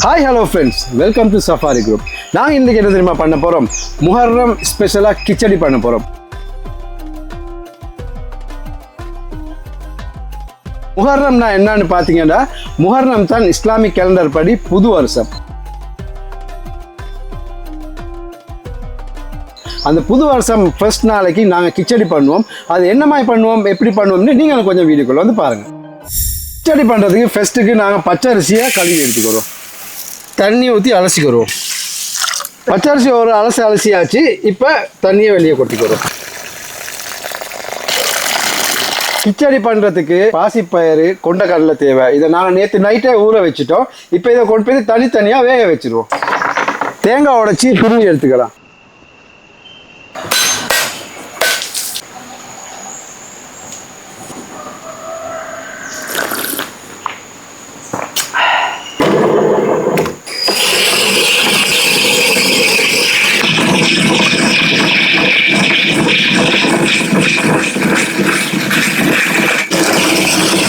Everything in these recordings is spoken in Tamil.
Hi hello friends, welcome to safari group. நாங்கள் இன்றைக்கி என்ன தெரியுமா பண்ண போகிறோம்? முஹர்ரம் ஸ்பெஷலாக கிச்சடி பண்ண போகிறோம். முஹர்ரம்னா என்னன்னு பார்த்தீங்கன்னா, முஹர்ரம் தான் இஸ்லாமிக் கேலண்டர் படி புது வருஷம். அந்த புது வருஷம் ஃபர்ஸ்ட் நாளைக்கு நாங்கள் கிச்சடி பண்ணுவோம். அது என்ன மாதிரி பண்ணுவோம், எப்படி பண்ணுவோம்னு நீங்கள் கொஞ்சம் வீடியோக்குள்ள வந்து பாருங்கள். கிச்சடி பண்ணுறதுக்கு ஃபர்ஸ்ட்டுக்கு நாங்கள் பச்சரிசியை கழுவி எடுத்துக்கிறோம், தண்ணி ஊற்றி அலசிக்கிறோம். பச்சரிசி ஒரு அலசியாச்சு. இப்போ தண்ணியை வெளியே கொட்டிக்கிறோம். கிச்சடி பண்ணுறதுக்கு பாசிப்பயிறு, கொண்டக்கடலை தேவை. இதை நாங்கள் நேற்று நைட்டே ஊற வச்சுட்டோம். இப்போ இதை கொண்டு போய் தனித்தனியாக வேக வச்சுருவோம். தேங்காய் உடைச்சி துருவி எடுத்துக்கலாம்.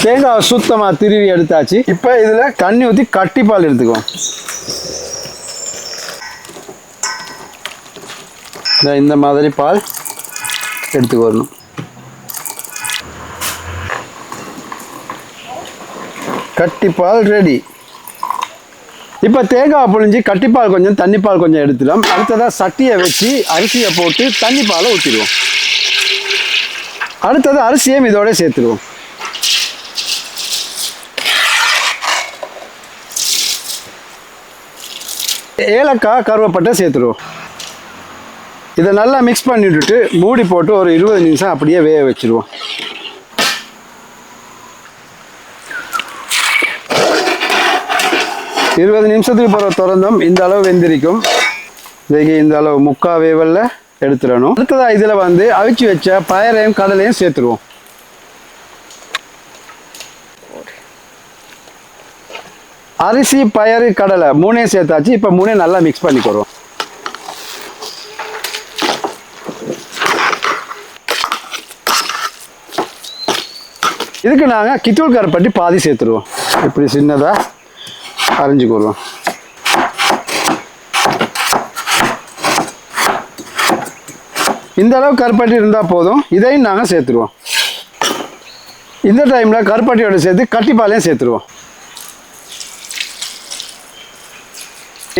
தேங்காய் சுத்தமாக திருவி எடுத்தாச்சு. இப்போ இதில் தண்ணி ஊற்றி கட்டிப்பால் எடுத்துக்குவோம். இந்த மாதிரி பால் எடுத்துக்கு வரணும். கட்டிப்பால் ரெடி. இப்போ தேங்காய் புழிஞ்சு கட்டிப்பால் கொஞ்சம், தண்ணிப்பால் கொஞ்சம் எடுத்துடும். அடுத்ததாக சட்டியை வச்சு அரிசியை போட்டு தண்ணிப்பாலை ஊற்றிடுவோம். அடுத்தது அரிசியும் இதோட சேர்த்துடுவோம். ஏலக்காய், கருவேப்பட்டை சேர்த்துடுவோம். இதை நல்லா மிக்ஸ் பண்ணிவிட்டு மூடி போட்டு ஒரு 20 நிமிஷம் அப்படியே வேக வச்சுருவோம். இருபது நிமிஷத்துக்கு போகிற திறந்தோம். இந்த அளவு வெந்திருக்கும். இந்த அளவு முக்கால் வேவலில் எடுத்துடணும். அடுத்ததாக இதில் வந்து அவிச்சு வச்ச பயரையும் கடலையும் சேர்த்துருவோம். அரிசி, பயறு, கடலை மூணையும் சேர்த்தாச்சு. இப்போ மூணையும் நல்லா மிக்ஸ் பண்ணிக்கிறோம். இதுக்கு நாங்கள் கித்தூள் கருப்பட்டி பாதி சேர்த்துருவோம். இப்படி சின்னதாக அரைஞ்சிக்கிறோம். இந்த அளவு கருப்பட்டி இருந்தால் போதும். இதையும் நாங்கள் சேர்த்துருவோம். இந்த டைமில் கருப்பட்டியோடு சேர்த்து கட்டிப்பாலையும் சேர்த்துருவோம்.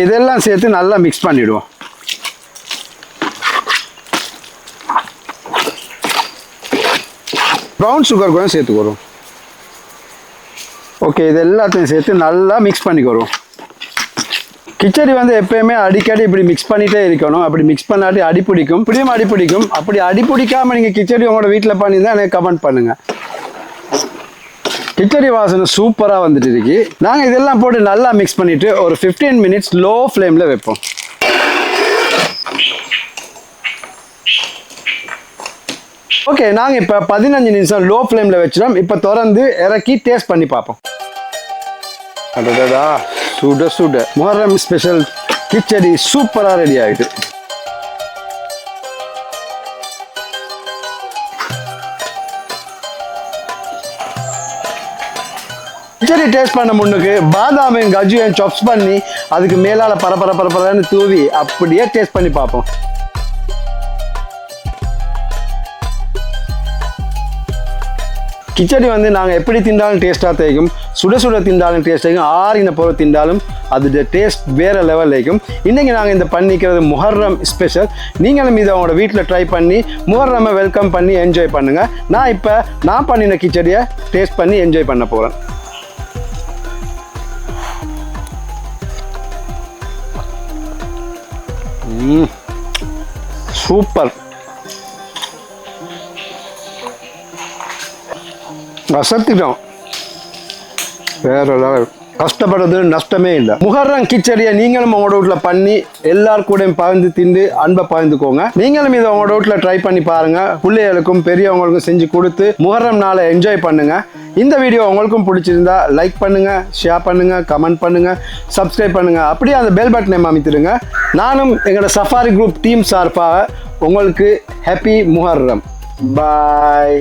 இதெல்லாம் சேர்த்து நல்லா மிக்ஸ் பண்ணிடுவோம். ப்ரௌன் சுகர் கொஞ்சம் சேர்த்துக்கிறோம். ஓகே, இது எல்லாத்தையும் சேர்த்து நல்லா மிக்ஸ் பண்ணிக்கிறோம். கிச்சடி வந்து எப்பயுமே அடிக்கடி இப்படி மிக்ஸ் பண்ணிகிட்டே இருக்கணும். அப்படி மிக்ஸ் பண்ணாட்டி அடி பிடிக்கும். இப்படியும் அடி பிடிக்கும். அப்படி அடி பிடிக்காமல் நீங்கள் கிச்சடி உங்களோட வீட்டில் பண்ணியிருந்தால் எனக்கு கமெண்ட் பண்ணுங்கள். கிச்சடி வாசனை சூப்பராக வந்துட்டு இருக்கு. நாங்கள் இதெல்லாம் போட்டு நல்லா மிக்ஸ் பண்ணிவிட்டு ஒரு 15 மினிட்ஸ் லோ ஃப்ளேமில் வைப்போம். ஓகே, நாங்கள் இப்போ 15 நிமிஷம் லோ ஃப்ளேமில் வச்சிடும். இப்போ திறந்து இறக்கி டேஸ்ட் பண்ணி பார்ப்போம். அடடா, சுட சுட முஹர்ரம் ஸ்பெஷல் கிச்சடி சூப்பராக ரெடி ஆகிட்டு. கிச்சடி டேஸ்ட் பண்ண முன்னுக்கு பாதாமையும் கஜுவையும் சாப்ஸ் பண்ணி அதுக்கு மேலால பரபரன்னு தூவி அப்படியே டேஸ்ட் பண்ணி பார்ப்போம். கிச்சடி வந்து நாங்கள் எப்படி திண்டாலும் டேஸ்ட்டாக தேய்க்கும். சுட சுட திண்டாலும் டேஸ்ட் ஆகும். ஆறின பொருள் திண்டாலும் அதோட டேஸ்ட் வேறு லெவலில் இருக்கும். இன்றைக்கி நாங்கள் இந்த பண்ணிக்கிறது முஹர்ரம் ஸ்பெஷல். நீங்களும் இதை அவங்களோட வீட்டில் ட்ரை பண்ணி முஹர்ரமை வெல்கம் பண்ணி என்ஜாய் பண்ணுங்கள். நான் பண்ணின கிச்சடியை டேஸ்ட் பண்ணி என்ஜாய் பண்ண போகிறேன். சூப்பர். ரசத்திட்டோம் வேற லெவல். கஷ்டப்படுறது நஷ்டமே இல்லை. முஹர்ரம் கிச்சடியை நீங்களும் உங்களோட வீட்டில் பண்ணி எல்லாருக்கூடையும் பகிர்ந்து திண்டு அன்பை பகிர்ந்துக்கோங்க. நீங்களும் இதை உங்களோட வீட்டில் ட்ரை பண்ணி பாருங்க. பிள்ளைகளுக்கும் பெரியவங்களுக்கும் செஞ்சு கொடுத்து முஹர்ரம் நாளை என்ஜாய் பண்ணுங்க. இந்த வீடியோ உங்களுக்கும் பிடிச்சிருந்தா லைக் பண்ணுங்க, ஷேர் பண்ணுங்க, கமெண்ட் பண்ணுங்க, சப்ஸ்கிரைப் பண்ணுங்க. அப்படியே அந்த பெல் பட்டனை அமைத்திடுங்க. நானும் எங்களோட சஃபாரி குரூப் டீம் சார்பாக உங்களுக்கு ஹாப்பி முஹர்ரம். பாய்.